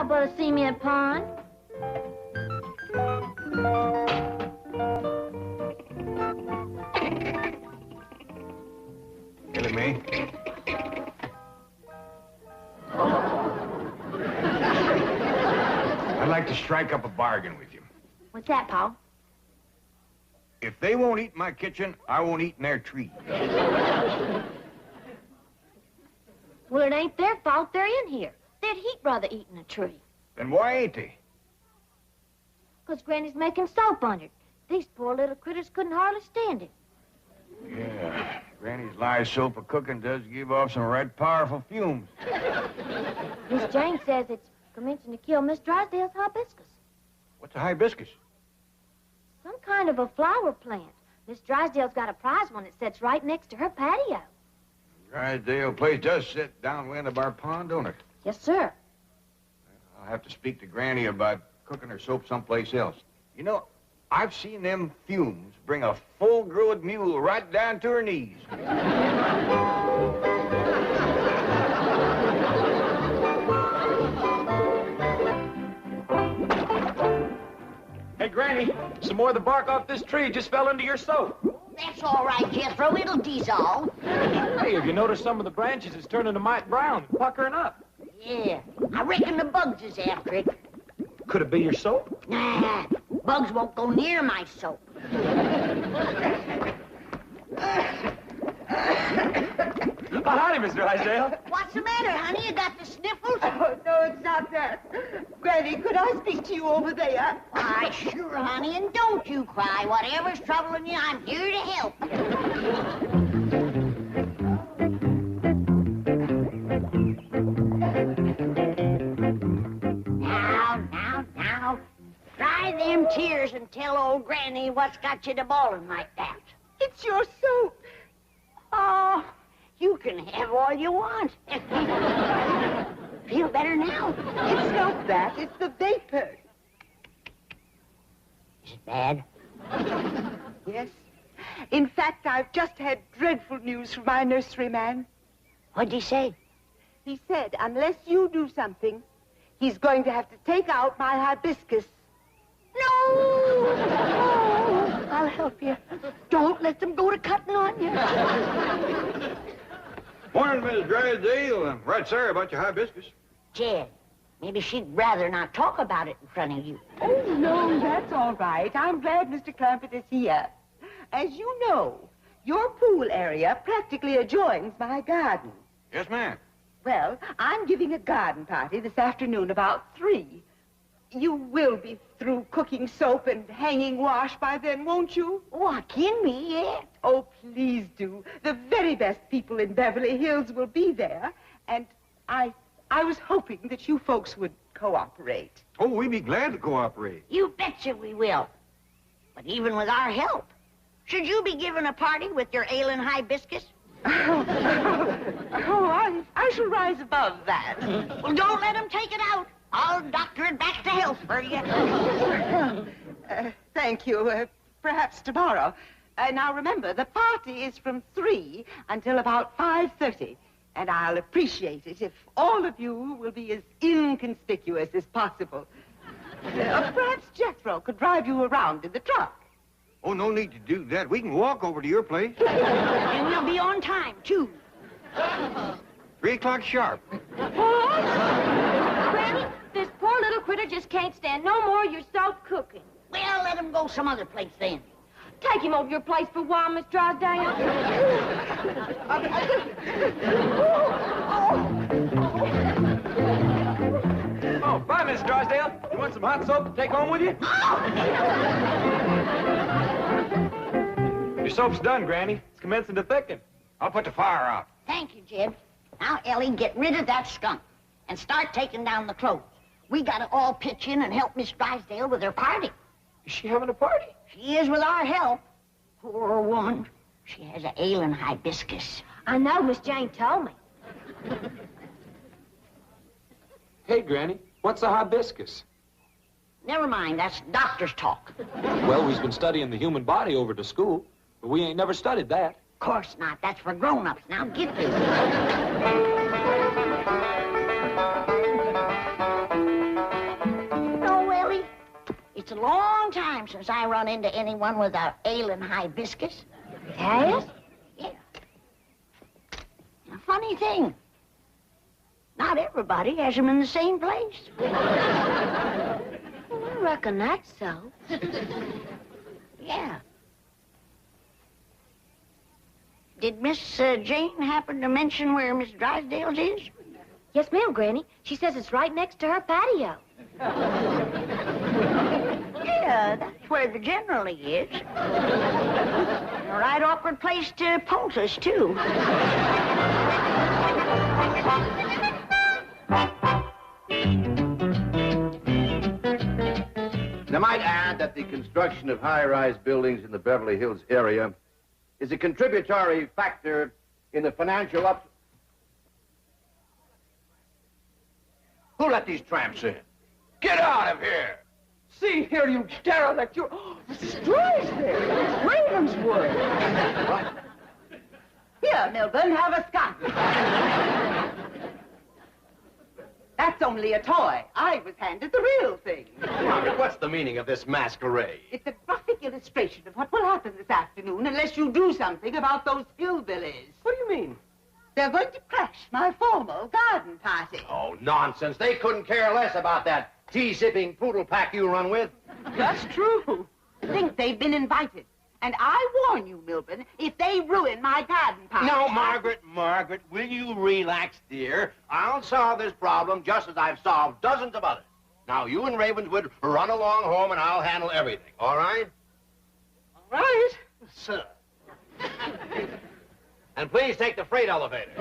out but a cement pond. Killing me? I'd like to strike up a bargain with you. What's that, Paul? If they won't eat in my kitchen, I won't eat in their tree. Well, it ain't their fault they're in here. They'd heap rather eating a tree. Then why ain't they? 'Cause Granny's making soap on it. These poor little critters couldn't hardly stand it. Yeah, Granny's lye soap of cooking does give off some right powerful fumes. Miss Jane says it's commencing to kill Miss Drysdale's hibiscus. What's a hibiscus? Some kind of a flower plant. Miss Drysdale's got a prize one that sits right next to her patio. Drysdale place does sit downwind of our pond, don't it? Yes, sir. I'll have to speak to Granny about cooking her soap someplace else. You know, I've seen them fumes bring a full-grown mule right down to her knees. Hey, Granny, some more of the bark off this tree just fell into your soap. That's all right, Jethro. It'll dissolve. Hey, have you noticed some of the branches is turning to mite brown, puckering up? Yeah, I reckon the bugs is after it. Could it be your soap? Nah, bugs won't go near my soap. Oh, howdy, Miss Drysdale. What's the matter, honey? You got the sniffles? Oh, no, it's not that. Granny, could I speak to you over there? Why, sure, honey, and don't you cry. Whatever's troubling you, I'm here to help you. Now. Dry them tears and tell old Granny what's got you to bawling like that. It's your soap. Oh, you can have all you want. Feel better now? It's not that. It's the vapor. Is it bad? Yes. In fact, I've just had dreadful news from my nurseryman. What'd he say? He said, unless you do something, he's going to have to take out my hibiscus. No! Oh, I'll help you. Don't let them go to cutting on you. Morning, Miss Drysdale. I'm right sorry about your hibiscus. Jed, maybe she'd rather not talk about it in front of you. Oh, no, that's all right. I'm glad Mr. Clampett is here. As you know, your pool area practically adjoins my garden. Yes, ma'am. Well, I'm giving a garden party this afternoon about 3. You will be through cooking soap and hanging wash by then, won't you? What, can we yet? Oh, please do. The very best people in Beverly Hills will be there. And I was hoping that you folks would cooperate. Oh, we'd be glad to cooperate. You betcha we will. But even with our help, should you be giving a party with your ailing hibiscus? I shall rise above that. Well, don't let him take it out. I'll doctor it back to health for you. Thank you. Perhaps tomorrow. Now, remember, the party is from 3 until about 5:30. And I'll appreciate it if all of you will be as inconspicuous as possible. Perhaps Jethro could drive you around in the truck. Oh, no need to do that. We can walk over to your place. And we'll be on time, too. 3 o'clock sharp. Granny, this poor little critter just can't stand no more of your soap cooking. Well, let him go some other place then. Take him over your place for a while, Miss Drysdale. Oh, bye, Miss Drysdale. You want some hot soap to take home with you? Your soap's done, Granny. It's commencing to thicken. I'll put the fire out. Thank you, Jed. Now, Ellie, get rid of that skunk and start taking down the clothes. We gotta all pitch in and help Miss Drysdale with her party. Is she having a party? She is with our help. Poor woman. She has an ailing hibiscus. I know, Miss Jane told me. Hey, Granny, what's a hibiscus? Never mind, that's doctor's talk. Well, we've been studying the human body over to school, but we ain't never studied that. Of course not. That's for grown-ups. Now get this. long time since I run into anyone with a ailing hibiscus. Yes? Yeah. A funny thing. Not everybody has them in the same place. Well, I reckon that's so. Yeah. Did Miss Jane happen to mention where Miss Drysdale's is? Yes, ma'am, Granny. She says it's right next to her patio. Yeah, that's where the generally is. A right awkward place to poultice, too. I might add that the construction of high-rise buildings in the Beverly Hills area is a contributory factor in the financial up... Who let these tramps in? Get out of here! See here, you derelict. You're... Oh, Mrs. Drysdale. Ravenswood. Right. Here, Milburn, have a scotch. That's only a toy. I was handed the real thing. Margaret, what's the meaning of this masquerade? It's a graphic illustration of what will happen this afternoon unless you do something about those hillbillies. What do you mean? They're going to crash my formal garden party. Oh, nonsense. They couldn't care less about that tea-sipping poodle pack you run with. That's true. I think they've been invited. And I warn you, Milburn, if they ruin my garden party... No, Margaret, will you relax, dear? I'll solve this problem just as I've solved dozens of others. Now, you and Ravenswood run along home and I'll handle everything, all right? All right. Sir. And please take the freight elevator.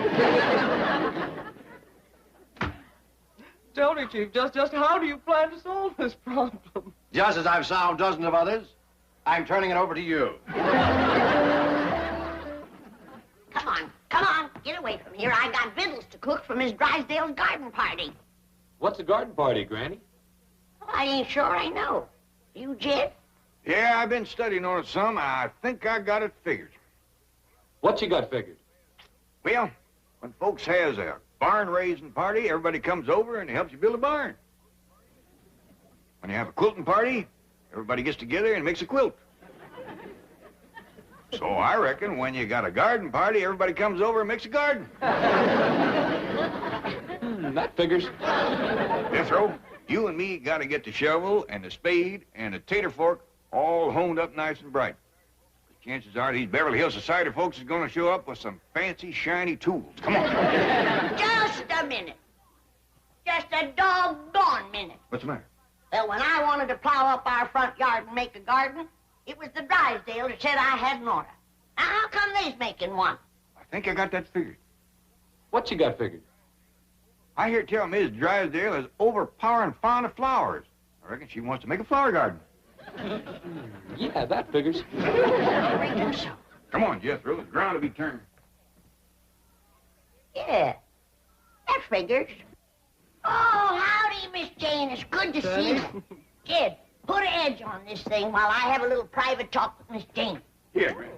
Tell me, Chief, just how do you plan to solve this problem? Just as I've solved dozens of others, I'm turning it over to you. Come on, get away from here. I got victuals to cook for Miss Drysdale's garden party. What's a garden party, Granny? Well, I ain't sure I know. You, Jed? Yeah, I've been studying on it some. I think I got it figured. What you got figured? Well, when folks has a barn-raising party, everybody comes over and helps you build a barn. When you have a quilting party, everybody gets together and makes a quilt. So I reckon when you got a garden party, everybody comes over and makes a garden. That figures. Jethro, you and me got to get the shovel and the spade and the tater fork all honed up nice and bright. The chances are these Beverly Hills society folks is going to show up with some fancy, shiny tools. Come on. Just a minute. Just a doggone minute. What's the matter? Well, when I wanted to plow up our front yard and make a garden, it was the Drysdale that said I had an order. Now, how come they's making one? I think I got that figured. What you got figured? I hear tell Miss Drysdale is overpowering fond of flowers. I reckon she wants to make a flower garden. Yeah, that figures. I reckon so. Come on, Jethro. The ground will be turned. Yeah, that figures. Oh, howdy, Miss Jane. It's good to see you. Kid, put an edge on this thing while I have a little private talk with Miss Jane. Here, Granny.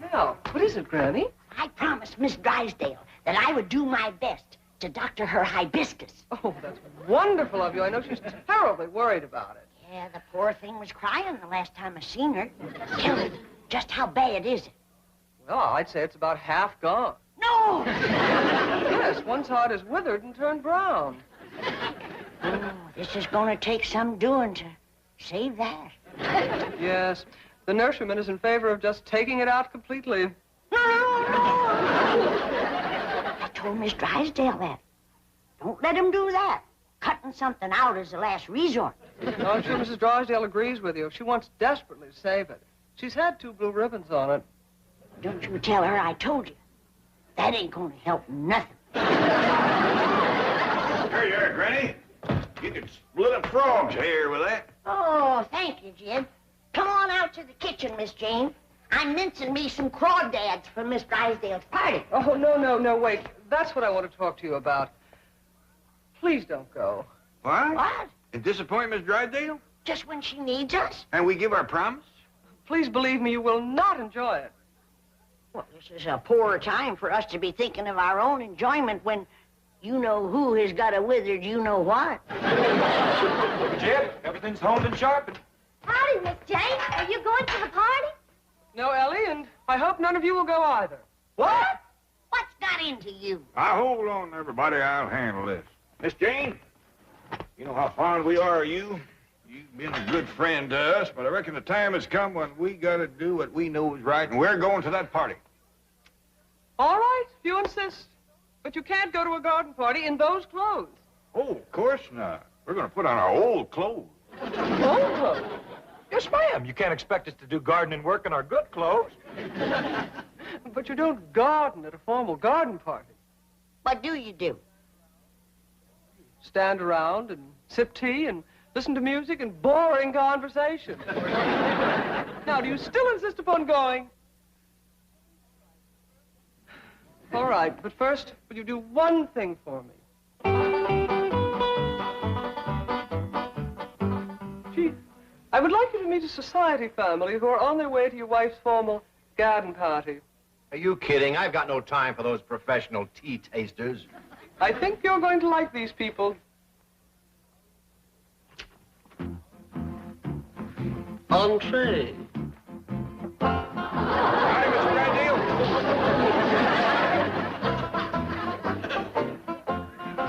Now, what is it, Granny? I promised Miss Drysdale that I would do my best to doctor her hibiscus. Oh, that's wonderful of you. I know she's terribly worried about it. Yeah, the poor thing was crying the last time I seen her. Tell me, just how bad is it? Well, I'd say it's about half gone. No! Yes, one side is withered and turned brown. Oh, this is going to take some doing to save that. Yes, the nurseryman is in favor of just taking it out completely. No! I told Miss Drysdale that. Don't let him do that. Cutting something out is the last resort. No, I'm sure Mrs. Drysdale agrees with you. She wants desperately to save it. She's had 2 blue ribbons on it. Don't you tell her I told you. That ain't going to help nothing. There you are, Granny. You can split a frog's hair with that. Oh, thank you, Jed. Come on out to the kitchen, Miss Jane. I'm mincing me some crawdads for Miss Drysdale's party. Oh, no, wait. That's what I want to talk to you about. Please don't go. What? What? And disappoint Miss Drysdale? Just when she needs us? And we give our promise? Please believe me, you will not enjoy it. Well, this is a poor time for us to be thinking of our own enjoyment when You know who has got a withered you-know-what. Jed, everything's honed and sharpened. Howdy, Miss Jane. Are you going to the party? No, Ellie, and I hope none of you will go either. What? What's got into you? Now, hold on, everybody. I'll handle this. Miss Jane, you know how fond we are of you. You've been a good friend to us, but I reckon the time has come when we gotta do what we know is right, and we're going to that party. All right, if you insist. But you can't go to a garden party in those clothes. Oh, of course not. We're gonna put on our old clothes. Old clothes? Yes, ma'am. You can't expect us to do gardening work in our good clothes. But you don't garden at a formal garden party. What do you do? Stand around and sip tea and listen to music and boring conversation. Now, do you still insist upon going? All right, but first, will you do one thing for me? Chief, I would like you to meet a society family who are on their way to your wife's formal garden party. Are you kidding? I've got no time for those professional tea tasters. I think you're going to like these people. Entree. Howdy, Mr. Ideal.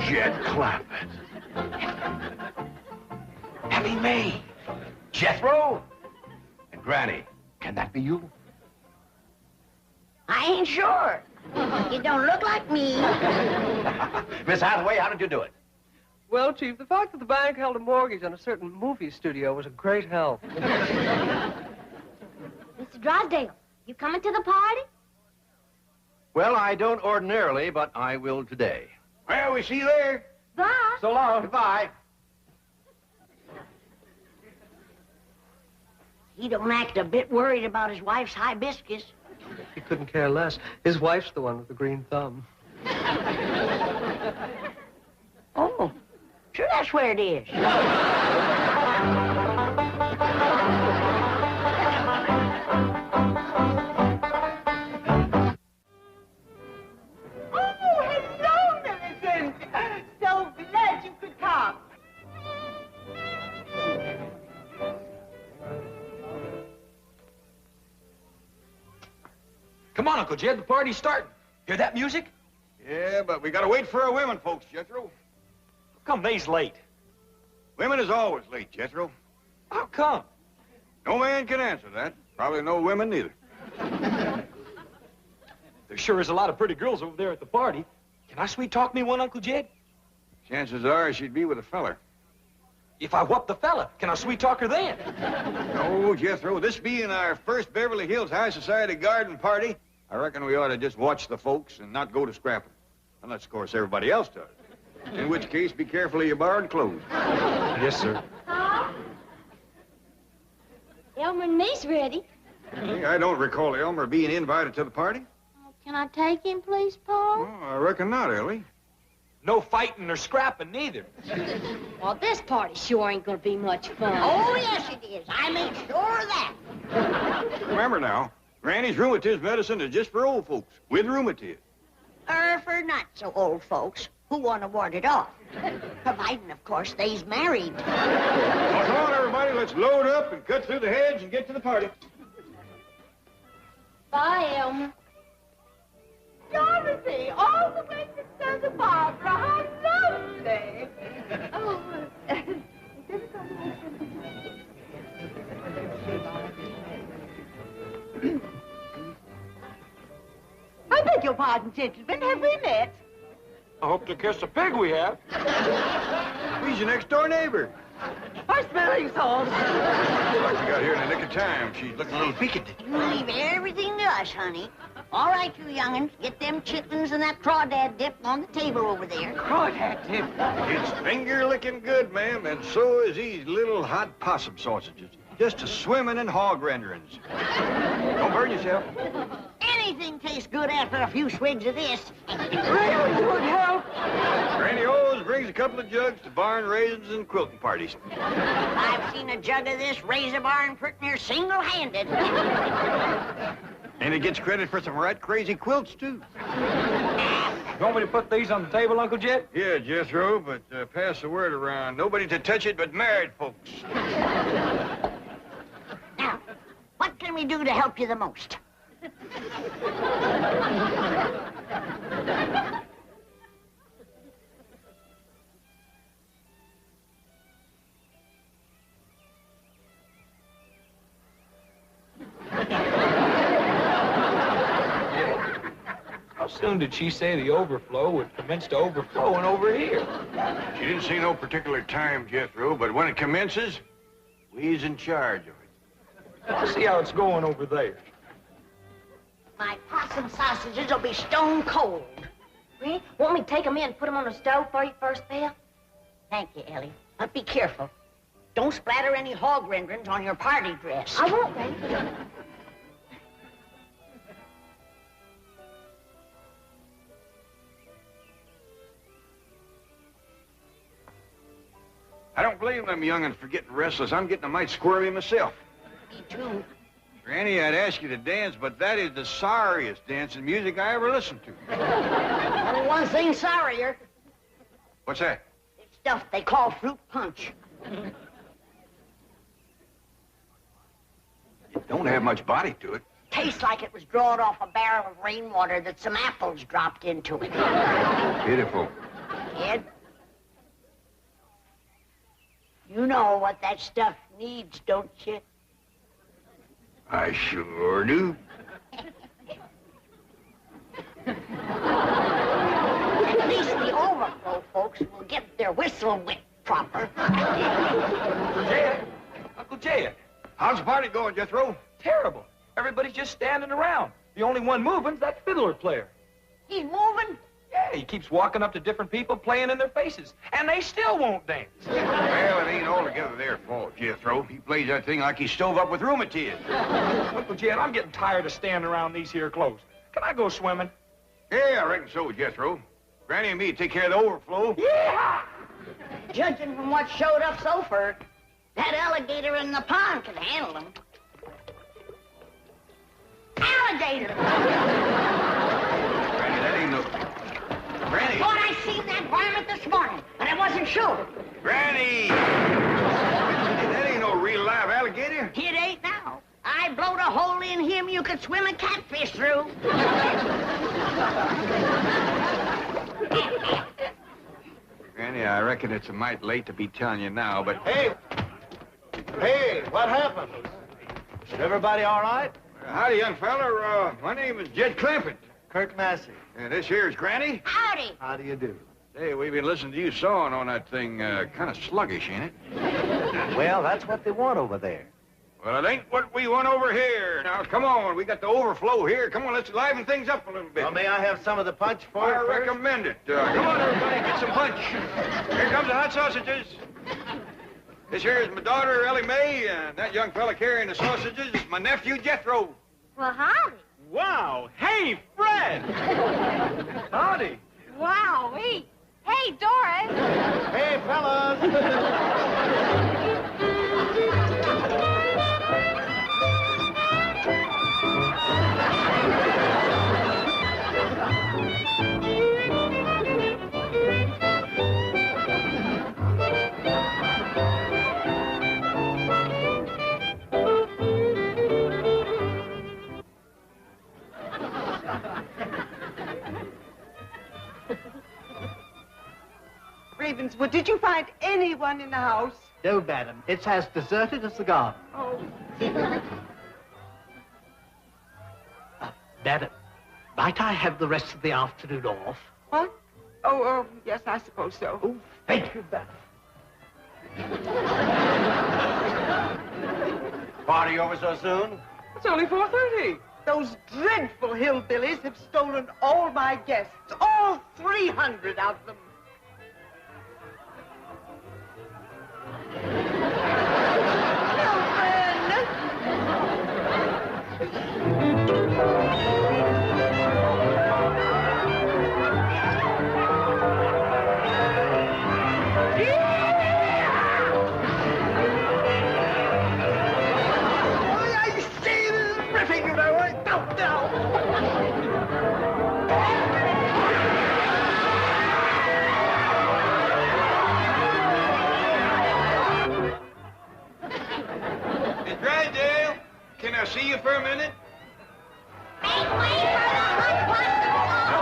Jed Clampett. Ellie Mae. Jethro. And Granny. Can that be you? I ain't sure. You don't look like me. Miss Hathaway, how did you do it? Well, Chief, the fact that the bank held a mortgage on a certain movie studio was a great help. Mr. Drysdale, you coming to the party? Well, I don't ordinarily, but I will today. Well, we see you there. Bye. So long. Goodbye. He don't act a bit worried about his wife's hibiscus. He couldn't care less. His wife's the one with the green thumb. Oh, sure that's where it is. Oh, hello, Millicent. So glad you could come. Come on, Uncle Jed, the party's starting. Hear that music? Yeah, but we gotta wait for our women folks, Jethro. Come, they's late. Women is always late, Jethro. How come? No man can answer that. Probably no women neither. There sure is a lot of pretty girls over there at the party. Can I sweet talk me one, Uncle Jed? Chances are she'd be with a feller. If I whoop the fella, can I sweet talk her then? No, Jethro, this being our first Beverly Hills High Society garden party, I reckon we ought to just watch the folks and not go to scrapping. Unless, of course, everybody else does. In which case, be careful of your borrowed clothes. Yes, sir. Paul? Elmer and me's ready. Hey, I don't recall Elmer being invited to the party. Oh, can I take him, please, Paul? Oh, I reckon not, Ellie. No fighting or scrapping neither. Well, this party sure ain't gonna be much fun. Oh, yes, it is. I made sure of that. Remember now, Granny's rheumatism medicine is just for old folks with rheumatism. For not so old folks who want to ward it off. Providing, of course, they's married. Well, come on, everybody, let's load up and cut through the hedge and get to the party. Bye, Elmer. Dorothy, all the way to Santa Barbara. How lovely. Oh, I beg your pardon, gentlemen. Have we met? I hope to kiss a pig we have. He's your next-door neighbor. Our smelling salts. Like we got here in the nick of time. She's looking a little peaked. You leave everything to us, honey. All right, you young'uns, get them chitlins and that crawdad dip on the table over there. Crawdad dip. It's finger-licking good, ma'am, and so is these little hot possum sausages. Just a-swimming in hog renderings. Don't burn yourself. Anything tastes good after a few swigs of this. Really would help. Granny always brings a couple of jugs to barn raisins and quilting parties. I've seen a jug of this razor barn pretty near single-handed. And it gets credit for some right crazy quilts, too. You want me to put these on the table, Uncle Jed? Yeah, Jethro, but pass the word around. Nobody to touch it but married folks. Now, what can we do to help you the most? How soon did she say the overflow would commence to overflowing over here? She didn't say no particular time, Jethro, but when it commences, we's in charge of it. I'll see how it's going over there. My possum sausages will be stone cold. Granny, want me to take them in and put them on the stove for you first, Bill? Thank you, Ellie. But be careful. Don't splatter any hog renderings on your party dress. I won't, Granny. I don't blame them young'uns for getting restless. I'm getting a mite squirmy myself. Me too. Granny, I'd ask you to dance, but that is the sorriest dancing music I ever listened to. Only one thing sorrier. What's that? It's stuff they call fruit punch. It don't have much body to it. Tastes like it was drawn off a barrel of rainwater that some apples dropped into it. Pitiful. Ed? You know what that stuff needs, don't you? I sure do. At least the overflow folks will get their whistle wet proper. Jed! Uncle Jed! How's the party going, Jethro? Terrible. Everybody's just standing around. The only one moving's that fiddler player. He's moving? Yeah, he keeps walking up to different people, playing in their faces, and they still won't dance. Well, it ain't altogether their fault, Jethro. He plays that thing like he's stove up with rheumatiz. Uncle Jed, I'm getting tired of standing around these here clothes. Can I go swimming? Yeah, I reckon so, Jethro. Granny and me take care of the overflow. Yeah! Judging from what showed up so far, that alligator in the pond can handle him. Alligator! Granny, that ain't no... Granny! Thought I seen that varmint this morning, but I wasn't sure. Granny! That ain't no real live alligator. It ain't now. I blowed a hole in him you could swim a catfish through. Granny, I reckon it's a mite late to be telling you now, but... Hey, what happened? Is everybody all right? Howdy, young feller. My name is Jed Clampett. Kirk Massey. And this here's Granny. Howdy. How do you do? Hey, we've been listening to you sawing on that thing. Kind of sluggish, ain't it? Well, that's what they want over there. Well, it ain't what we want over here. Now, come on. We got the overflow here. Come on, let's liven things up a little bit. Well, may I have some of the punch for I you first? recommend it. Come on, everybody, get some punch. Here comes the hot sausages. This here is my daughter, Ellie Mae, and that young fella carrying the sausages is my nephew, Jethro. Well, howdy. Wow! Hey, Fred! Howdy! Wow, Hey, Doris. Hey, fellas! Ravenswood, did you find anyone in the house? No, madam. It's as deserted as the garden. Oh. Madam, might I have the rest of the afternoon off? What? Oh, yes, I suppose so. Oh, thank you, madam. Party over so soon? It's only 4:30. Those dreadful hillbillies have stolen all my guests, all 300 of them. for a minute? Make way for the hot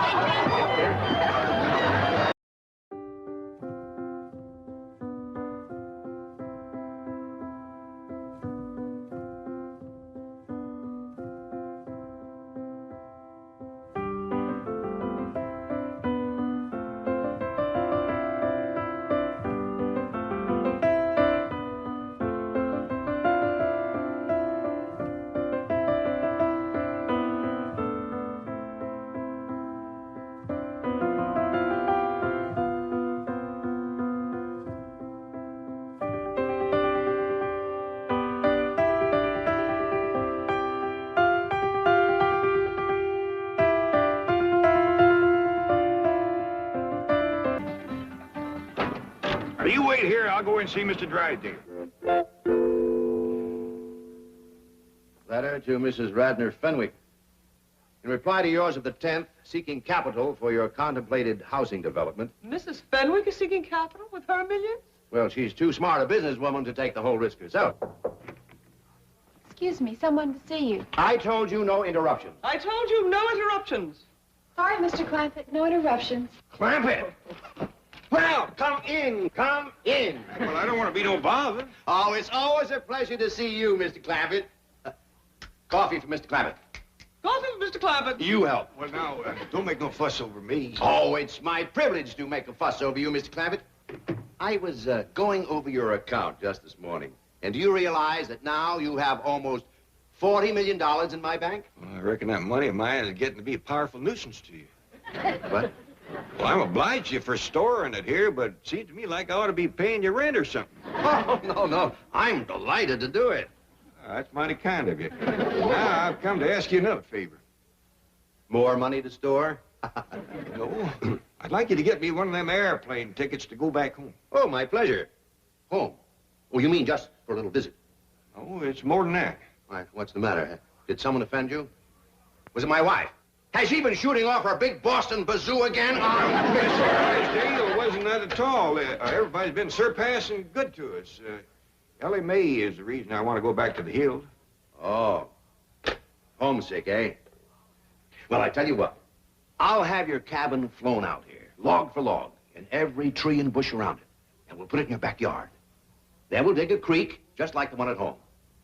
You wait here. I'll go and see Mr. Drysdale. Letter to Mrs. Radner Fenwick. In reply to yours of the 10th, seeking capital for your contemplated housing development. Mrs. Fenwick is seeking capital with her millions? Well, she's too smart a businesswoman to take the whole risk herself. Excuse me, someone to see you. I told you no interruptions. I told you no interruptions. Sorry, Mr. Clampett, no interruptions. Clampett! Well, come in, come in. Well, I don't want to be no bother. Oh, it's always a pleasure to see you, Mr. Clampett. Coffee for Mr. Clampett. Coffee for Mr. Clampett. You help. Well, now, don't make no fuss over me. Oh, it's my privilege to make a fuss over you, Mr. Clampett. I was going over your account just this morning. And do you realize that now you have almost $40 million in my bank? Well, I reckon that money of mine is getting to be a powerful nuisance to you. What? Well, I'm obliged you for storing it here, but it seems to me like I ought to be paying you rent or something. Oh, no. I'm delighted to do it. That's mighty kind of you. Now, I've come to ask you another favor. More money to store? No. I'd like you to get me one of them airplane tickets to go back home. Oh, my pleasure. Home? Oh, you mean just for a little visit? Oh, it's more than that. Why, what's the matter? Did someone offend you? Was it my wife? Has she been shooting off her big Boston bazoo again? Mr. Drysdale, it wasn't that at all. Everybody's been surpassing good to us. Ellie Mae is the reason I want to go back to the hills. Oh. Homesick, eh? Well, I tell you what. I'll have your cabin flown out here, log for log, and every tree and bush around it. And we'll put it in your backyard. Then we'll dig a creek, just like the one at home.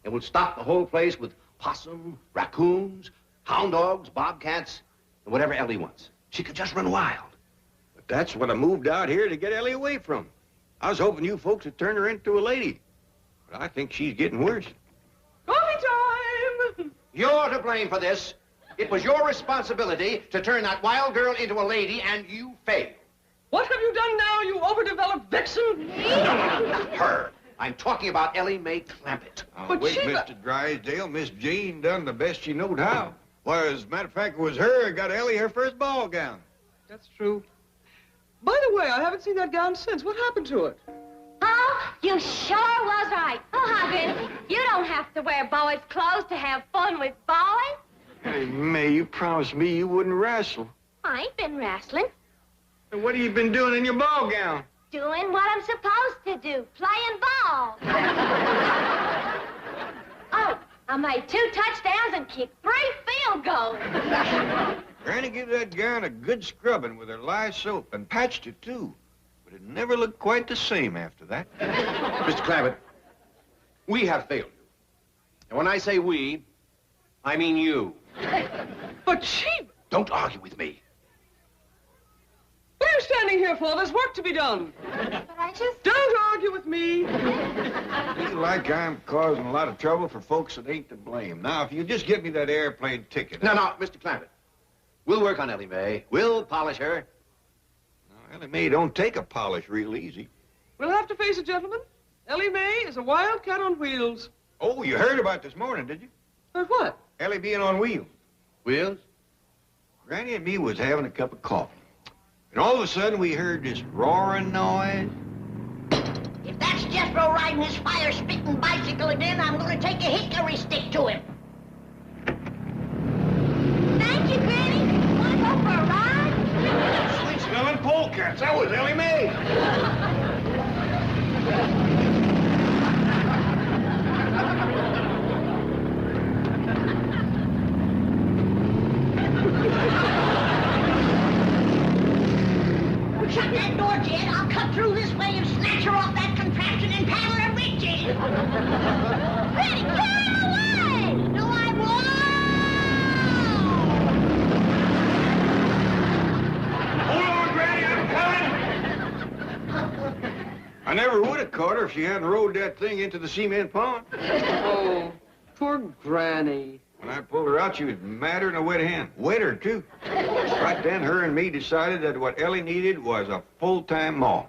And we'll stock the whole place with possum, raccoons, hound dogs, bobcats, and whatever Ellie wants. She could just run wild. But that's what I moved out here to get Ellie away from. I was hoping you folks would turn her into a lady. But I think she's getting worse. Coffee time! You're to blame for this. It was your responsibility to turn that wild girl into a lady, and you failed. What have you done now, you overdeveloped vixen? No, not her. I'm talking about Ellie Mae Clampett. Oh, But wait, she- Mr. Drysdale. Miss Jean done the best she knowed how. Well, as a matter of fact, it was her who got Ellie her first ball gown. That's true. By the way, I haven't seen that gown since. What happened to it? Oh, you sure was right. Oh, Huggins, you don't have to wear boys' clothes to have fun with boys. Hey, May, you promised me you wouldn't wrestle. I ain't been wrestling. And what have you been doing in your ball gown? Doing what I'm supposed to do, playing ball. Oh, I made 2 touchdowns and kicked 3 field goals. Granny gave that gown a good scrubbing with her lye soap and patched it, too. But it never looked quite the same after that. Mr. Clampett, we have failed you. And when I say we, I mean you. But she... Don't argue with me. What are you standing here for? There's work to be done. But I just... Don't argue with me. I feel like I'm causing a lot of trouble for folks that ain't to blame. Now, if you just get me that airplane ticket... No, Mr. Clampett. We'll work on Ellie Mae. We'll polish her. No, Ellie Mae don't take a polish real easy. We'll have to face it, gentlemen. Ellie Mae is a wildcat on wheels. Oh, you heard about this morning, did you? But what? Ellie being on wheels. Wheels? Granny and me was having a cup of coffee. And all of a sudden, we heard this roaring noise. If that's Jethro riding his fire-spitting bicycle again, I'm going to take a hickory stick to him. Thank you, Granny. Want to go for a ride? Sweet-smelling polecats. That was Ellie Mae. Ready, get away! No, I won't! Hold on, Granny, I'm coming! I never would have caught her if she hadn't rode that thing into the cement pond. Oh, poor Granny. When I pulled her out, she was madder than a wet hen. Wetter, too. Right then, her and me decided that what Ellie needed was a full-time mom.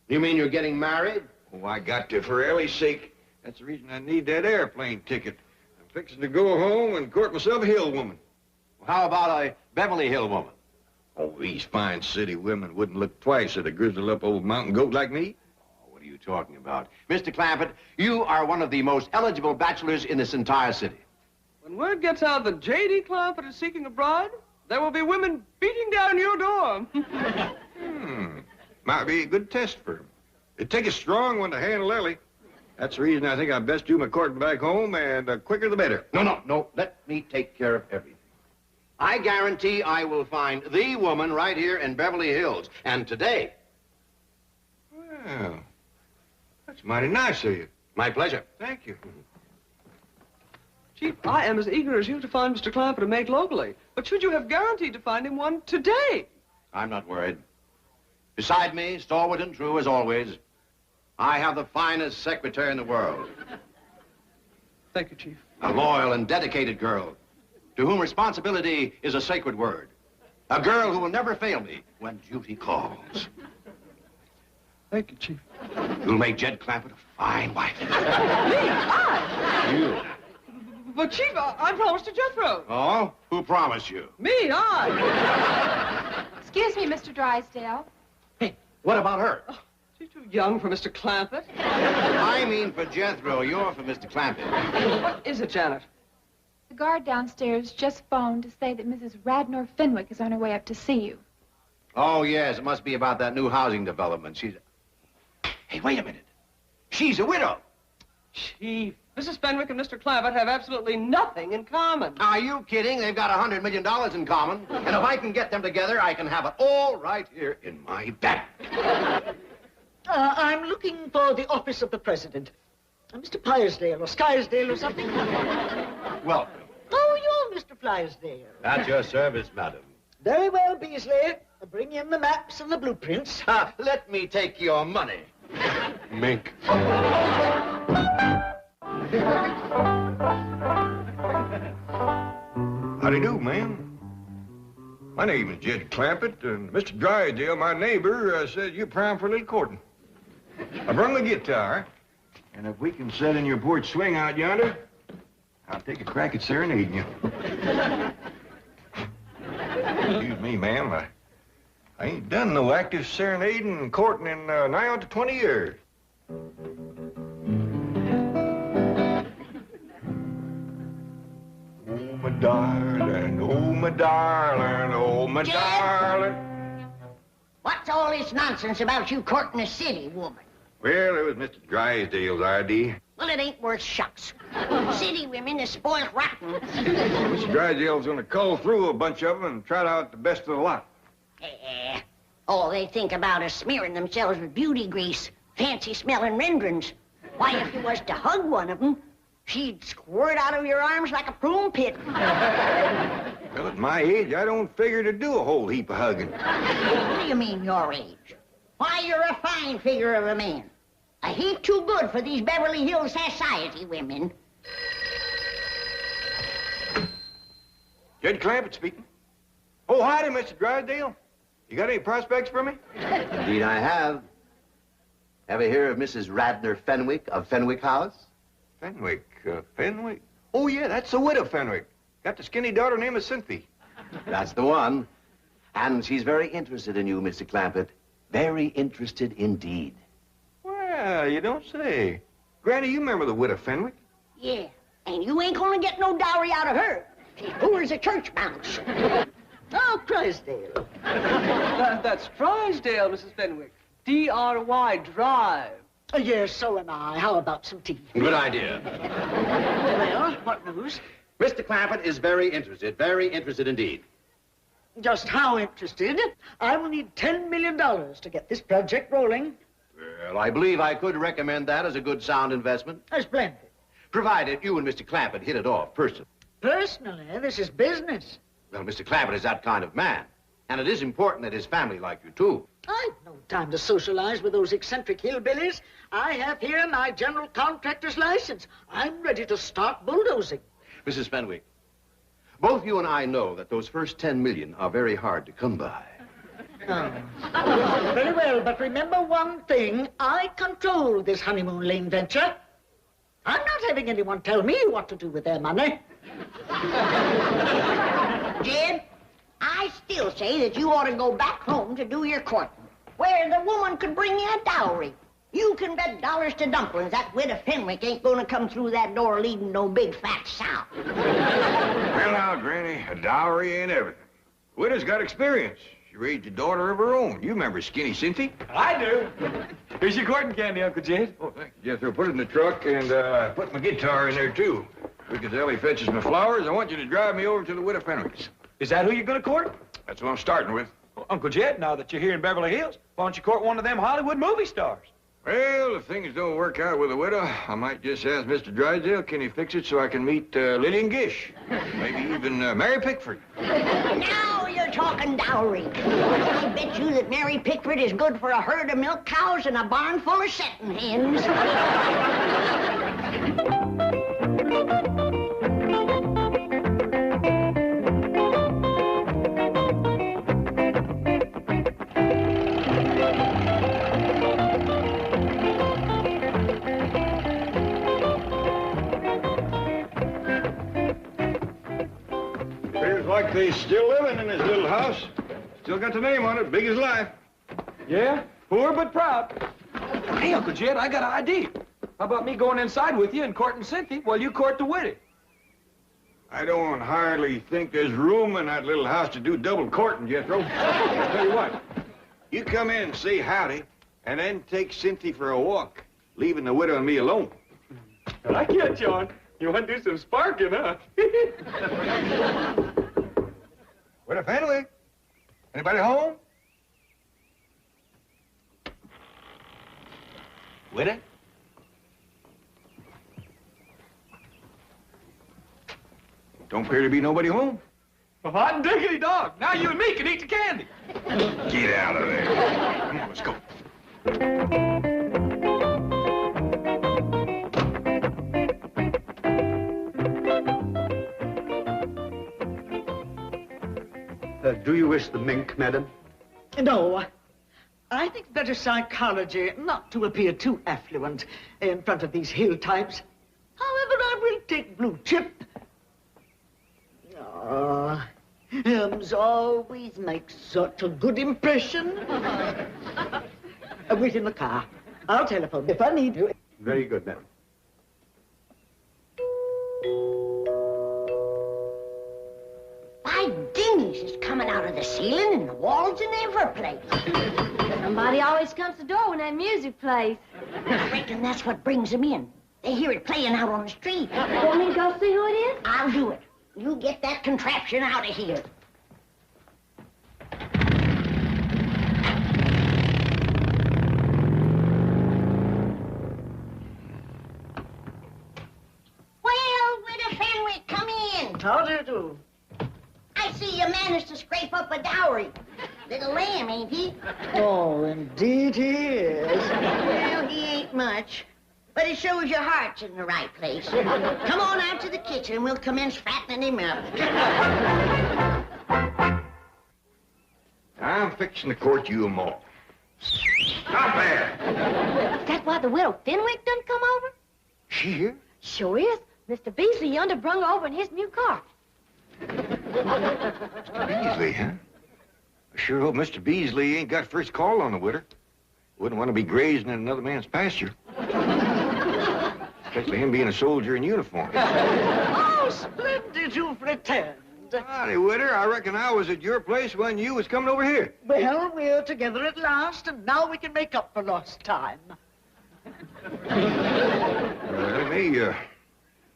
You mean you're getting married? Oh, I got to, for Ellie's sake. That's the reason I need that airplane ticket. I'm fixing to go home and court myself a hill woman. How about a Beverly Hill woman? Oh, these fine city women wouldn't look twice at a grizzled-up old mountain goat like me. What are you talking about? Mr. Clampett, you are one of the most eligible bachelors in this entire city. When word gets out that J.D. Clampett is seeking a bride, there will be women beating down your door. Might be a good test for him. It'd take a strong one to handle Ellie. That's the reason I think I'd best do my courting back home, and the quicker the better. No. Let me take care of everything. I guarantee I will find the woman right here in Beverly Hills. And today. Well, that's mighty nice of you. My pleasure. Thank you. Chief, I am as eager as you to find Mr. Clampett a mate locally. But should you have guaranteed to find him one today? I'm not worried. Beside me, stalwart and true as always, I have the finest secretary in the world. Thank you, Chief. A loyal and dedicated girl, to whom responsibility is a sacred word. A girl who will never fail me when duty calls. Thank you, Chief. You'll make Jed Clampett a fine wife. Me? I? You. But, Chief, I promised to Jethro. Oh? Who promised you? Me? I? Excuse me, Mr. Drysdale. Hey, what about her? Oh, she's too young for Mr. Clampett. I mean for Jethro. You're for Mr. Clampett. What is it, Janet? The guard downstairs just phoned to say that Mrs. Radnor Fenwick is on her way up to see you. Oh, yes. It must be about that new housing development. Hey, wait a minute. She's a widow. Chief, Mrs. Fenwick and Mr. Clampett have absolutely nothing in common. Are you kidding? They've got $100 million in common. And if I can get them together, I can have it all right here in my bank. I'm looking for the office of the president. Mr. Pyersdale or Skyrsdale or something. Welcome. Oh, you're Mr. Flysdale. At your service, madam. Very well, Beasley. Bring in the maps and the blueprints. Let me take your money. Mink. Howdy do, ma'am. My name is Jed Clampett, and Mr. Drysdale, my neighbor, said you're prime for a little courting. I brung the guitar, and if we can set in your porch swing out yonder, I'll take a crack at serenading you. Excuse me, ma'am. I ain't done no active serenading and courting in nigh on to 20 years. Oh, my darling, oh, my darling, oh, my Jed? darling. What's all this nonsense about you courting a city woman? Well, it was Mr. Drysdale's idea. Well, it ain't worth shucks. City women is spoiled rotten. Mr. Drysdale's gonna cull through a bunch of them and trot out the best of the lot. All they think about is smearing themselves with beauty grease, fancy-smelling renderings. Why, if you was to hug one of them, she'd squirt out of your arms like a prune pit. Well, at my age, I don't figure to do a whole heap of hugging. What do you mean, your age? Why, you're a fine figure of a man. A heap too good for these Beverly Hills society women. Jed Clampett speaking. Oh, howdy, Mr. Drysdale. You got any prospects for me? Indeed, I have. Ever hear of Mrs. Radnor Fenwick of Fenwick House? Fenwick, Fenwick? Oh, yeah, that's the widow Fenwick. Got the skinny daughter named Cynthia. That's the one. And she's very interested in you, Mr. Clampett. Very interested indeed. Well, you don't say. Granny, you remember the widow Fenwick? Yeah, and you ain't gonna get no dowry out of her. She's poor as a church mouse. Oh, Drysdale. That's Drysdale, Mrs. Fenwick. D-R-Y, Drive. Yes, so am I. How about some tea? Good idea. Well, what news? Mr. Clampett is very interested indeed. Just how interested? I will need $10 million to get this project rolling. Well, I believe I could recommend that as a good, sound investment. Splendid. Provided you and Mr. Clampett hit it off personally. Personally, this is business. Well, Mr. Clampett is that kind of man. And it is important that his family like you, too. I've no time to socialize with those eccentric hillbillies. I have here my general contractor's license. I'm ready to start bulldozing. Mrs. Fenwick, both you and I know that those first 10 million are very hard to come by. Oh. Very well, but remember one thing. I control this honeymoon lane venture. I'm not having anyone tell me what to do with their money. Jed, I still say that you ought to go back home to do your courting, where the woman could bring you a dowry. You can bet dollars to dumplings that widow Fenwick ain't gonna come through that door leading no big fat sow. Well, now, Granny, a dowry ain't everything. Widow's got experience. She raised a daughter of her own. You remember Skinny Cynthia? I do. Here's your courting candy, Uncle Jed. Oh, thank you, Jethro. Put it in the truck and put my guitar in there, too. Because Ellie fetches my flowers, I want you to drive me over to the widow Fenwick's. Is that who you're going to court? That's what I'm starting with. Well, Uncle Jed, now that you're here in Beverly Hills, why don't you court one of them Hollywood movie stars? Well, if things don't work out with the widow, I might just ask Mr. Drysdale, can he fix it so I can meet Lillian Gish? Maybe even Mary Pickford. Now you're talking dowry. I bet you that Mary Pickford is good for a herd of milk cows and a barn full of setting hens. Appears like they still living in this little house. Still got the name on it, big as life. Yeah, poor but proud. Hey, Uncle Jed, I got an idea. How about me going inside with you and courting Cynthia while you court the widow? I don't hardly think there's room in that little house to do double courting, Jethro. I'll tell you what. You come in and say howdy, and then take Cynthia for a walk, leaving the widow and me alone. I like you, John. You want to do some sparking, huh? Widow Fenwick? Anybody home? Widow? Don't appear to be nobody home. Well, hot and diggity dog. Now you and me can eat the candy. Get out of there. Come on, let's go. Do you wish the mink, madam? No. I think better psychology not to appear too affluent in front of these hill types. However, I will take blue chip. Ah, Helms always makes such a good impression. Wait in the car. I'll telephone if I need you. Very good, madam. My dingies is coming out of the ceiling and the walls and every place. Somebody always comes to the door when that music plays. I reckon that's what brings them in. They hear it playing out on the street. Want me to go see who it is? I'll do it. You get that contraption out of here. Well, Widow Fenwick, come in. How do you do? I see you managed to scrape up a dowry. Little lamb, ain't he? Oh, indeed he is. Well, he ain't much. But it shows your heart's in the right place. Come on out to the kitchen. We'll commence fattening him up. I'm fixing to court you them all. Stop there! Is that why the widow Fenwick done come over? She here? Sure is. Mr. Beasley yonder brung her over in his new car. Mr. Beasley, huh? I sure hope Mr. Beasley ain't got first call on the widow. Wouldn't want to be grazing in another man's pasture. Especially him being a soldier in uniform. Oh, splendid you've returned. Howdy, widow. I reckon I was at your place when you was coming over here. Well, we're together at last, and now we can make up for lost time.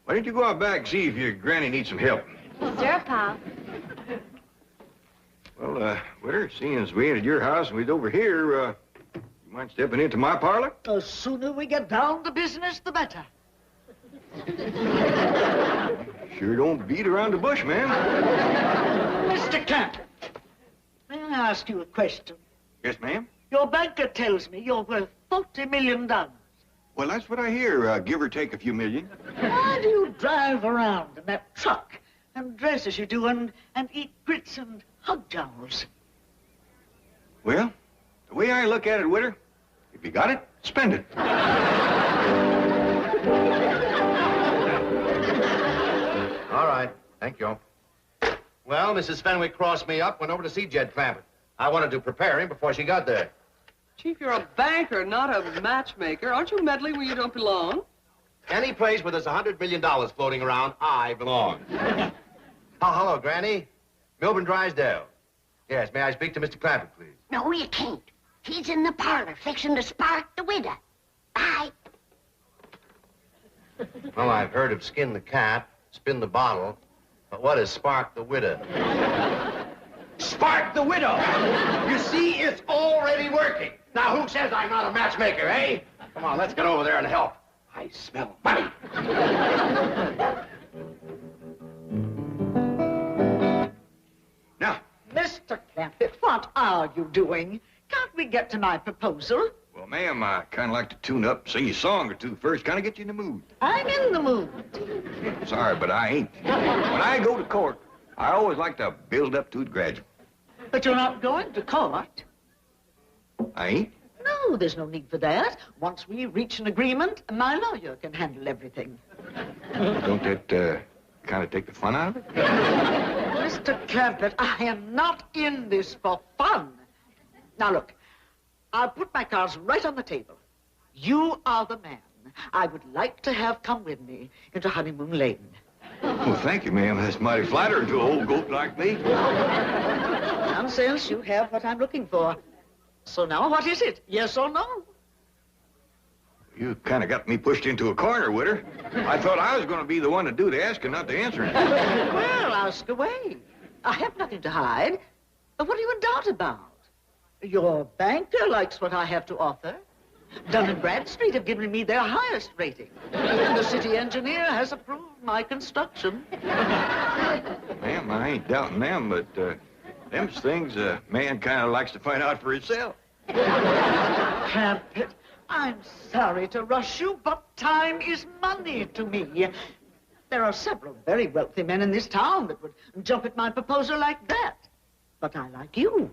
Why don't you go out back and see if your granny needs some help? Sure, Pa. Well, widow, seeing as we ain't at your house and we's over here, You mind stepping into my parlor? The sooner we get down to business, the better. Sure don't beat around the bush, man. Mr. Clampett, may I ask you a question? Yes, ma'am? Your banker tells me you're worth $40 million. Well, that's what I hear, give or take a few million. Why do you drive around in that truck and dress as you do and eat grits and hog jowls? Well, the way I look at it, Witter, if you got it, spend it. All right. Thank you. Well, Mrs. Fenwick crossed me up, went over to see Jed Clampett. I wanted to prepare him before she got there. Chief, you're a banker, not a matchmaker. Aren't you meddling where you don't belong? Any place where there's $100 million floating around, I belong. Oh, hello, Granny. Milburn Drysdale. Yes, may I speak to Mr. Clampett, please? No, you can't. He's in the parlor fixing to spark the widow. Bye. Well, I've heard of skin the cat, spin the bottle, but what is spark the widow? Spark the widow! You see, it's already working. Now, who says I'm not a matchmaker, eh? Come on, let's get over there and help. I smell money. Now. Mr. Clampett, what are you doing? Can't we get to my proposal? Well, ma'am, I kind of like to tune up, sing you a song or two first, kind of get you in the mood. I'm in the mood. Sorry, but I ain't. When I go to court, I always like to build up to it gradually. But you're not going to court. I ain't? No, there's no need for that. Once we reach an agreement, my lawyer can handle everything. Don't that kind of take the fun out of it? Mr. Clampett, I am not in this for fun. Now, look, I'll put my cards right on the table. You are the man I would like to have come with me into Honeymoon Lane. Well, thank you, ma'am. That's mighty flattering to an old goat like me. Nonsense, you have what I'm looking for. So now, what is it? Yes or no? You kind of got me pushed into a corner, Witter. I thought I was going to be the one to do the asking, not the answering. Well, ask away. I have nothing to hide. What are you in doubt about? Your banker likes what I have to offer. Dun & Bradstreet have given me their highest rating. And the city engineer has approved my construction. Ma'am, I ain't doubting them, but them's things a man kind of likes to find out for himself. Clampett, I'm sorry to rush you, but time is money to me. There are several very wealthy men in this town that would jump at my proposal like that. But I like you.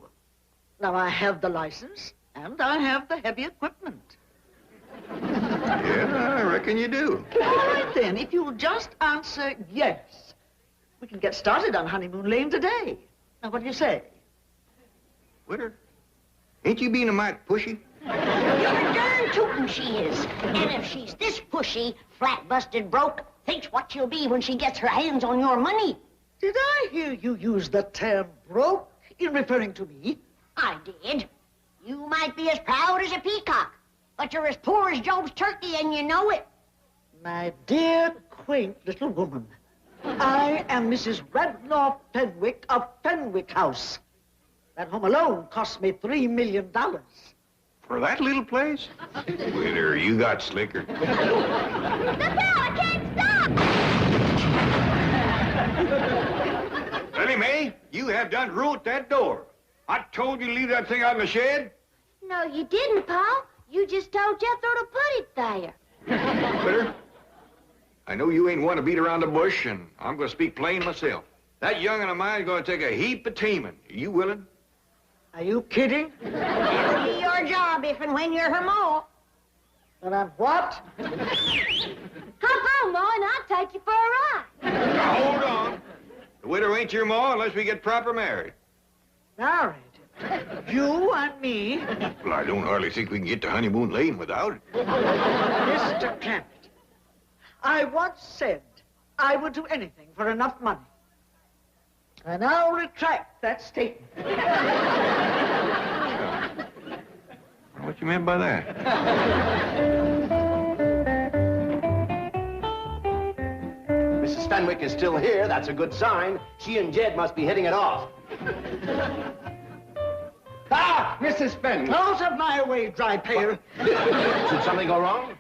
Now, I have the license, and I have the heavy equipment. Yeah, I reckon you do. All right, then, if you'll just answer yes, we can get started on Honeymoon Lane today. Now, what do you say? Witter, ain't you being a mite pushy? You're darn tootin' she is. And if she's this pushy, flat-busted broke, thinks what she'll be when she gets her hands on your money. Did I hear you use the term broke in referring to me? I did. You might be as proud as a peacock, but you're as poor as Job's turkey, and you know it. My dear, quaint little woman, I am Mrs. Radnor Fenwick of Fenwick House. That home alone cost me $3 million. For that little place? Witter, you got slicker. Look out! I can't stop! Lily Mae, you have done ruined that door. I told you to leave that thing out in the shed. No, you didn't, Paul. You just told Jethro to put it there. Witter, I know you ain't one to beat around the bush, and I'm going to speak plain myself. That young'un of mine's going to take a heap of teaming. Are you willing? Are you kidding? That'll be your job if and when you're her ma. And I'm what? Hop on, Ma, and I'll take you for a ride. Now, hold on. The widow ain't your ma unless we get proper married. Married? You and me? Well, I don't hardly think we can get to Honeymoon Lane without it. Mr. Clampett, I once said I would do anything for enough money. And I'll retract that statement. What you meant by that? Mrs. Fenwick is still here. That's a good sign. She and Jed must be hitting it off. Ah! Mrs. Fenn. Out of my way, dry pail. Did something go wrong?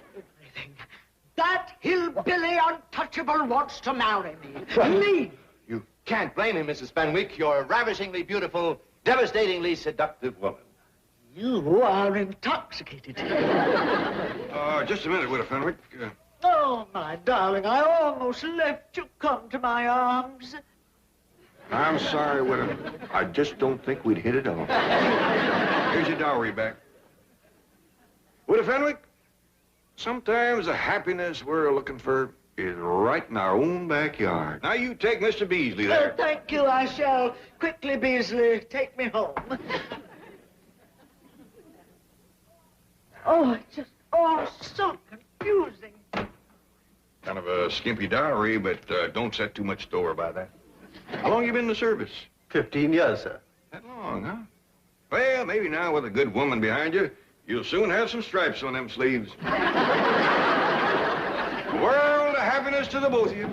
That hillbilly untouchable wants to marry me. Me! You can't blame him, Mrs. Fenwick. You're a ravishingly beautiful, devastatingly seductive woman. You are intoxicated. Just a minute, Widow Fenwick. Oh, my darling, I almost left you come to my arms. I'm sorry, Widow. I just don't think we'd hit it off. Here's your dowry back. Widow Fenwick, sometimes the happiness we're looking for is right in our own backyard. Now you take Mr. Beasley there. Oh, thank you, I shall. Quickly, Beasley, take me home. Oh, it's just all so confusing. Kind of a skimpy dowry, but don't set too much store by that. How long you been in the service? 15 years, sir. That long, huh? Well, maybe now with a good woman behind you, you'll soon have some stripes on them sleeves. World of happiness to the both of you.